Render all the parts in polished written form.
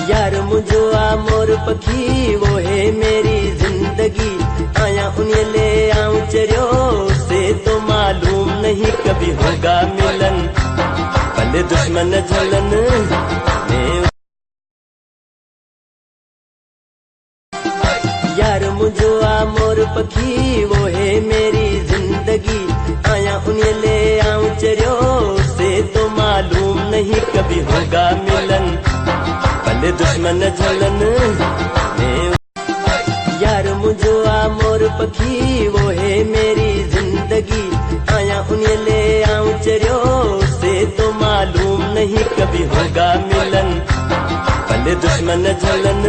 यार मुझो आ मोर पखी वो है मेरी जिंदगी, आया उन्हें ले आऊं चरियो से तो मालूम नहीं कभी होगा मिलन, भले दुश्मन जलन यार मुझो आ मोर पखी वो है मेरी जिंदगी, आया उन्हें ले आऊं चरियो से तो मालूम नहीं कभी होगा मिलन, भले दुश्मन जलन यार मुझो आ मोर पखी वो है मेरी जिंदगी, आया उन्हें ले आऊं चरियो से तो मालूम नहीं कभी होगा मिलन, भले दुश्मन जलन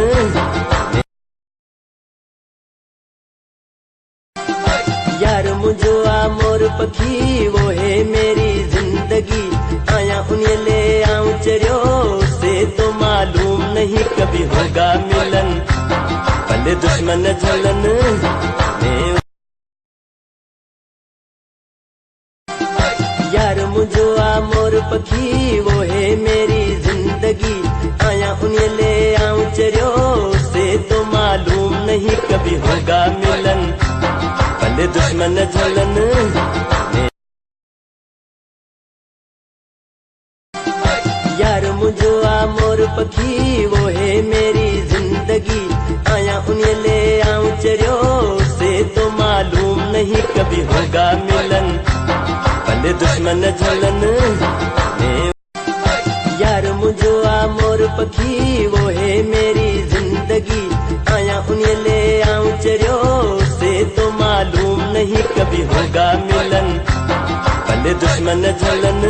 यार मुझो आ मोर पखी वो है मेरी जिंदगी, आया उन्हें ले आऊं चरियो से तो मालूम नहीं कभी होगा मिलन, भले दुश्मन जलन यार मुझो आ मोर पखी वो है मेरी जिंदगी, आया उन्हें ले आऊं चरियो से तो मालूम नहीं कभी होगा मिलन, भले दुश्मन जलन यार मुझो आ मोर पखी वो है मेरी जिंदगी, आया उन्हें ले आऊं चरियो से तो मालूम नहीं कभी होगा मिलन, भले दुश्मन जलन यार मुझो आ मोर पखी वो है मेरी जिंदगी, आया उन्हें ले आऊं चरियो से तो मालूम नहीं कभी होगा मिलन, भले दुश्मन जलन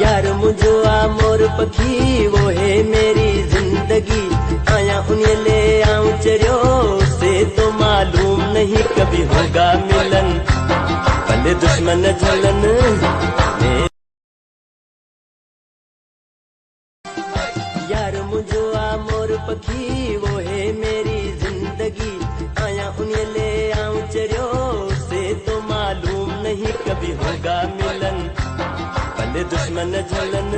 यार मुझो आ मोर पखी वो है मेरी जिंदगी, आया उन्हें ले आऊं चरियो से तो मालूम नहीं कभी होगा मिलन, भले दुश्मन जलन यार मुझो आ मोर पखी वो है मेरी जिंदगी, आया उन्हें ले आऊं चरियो से तो मालूम नहीं कभी होगा मिलन, भले दुश्मन जलन।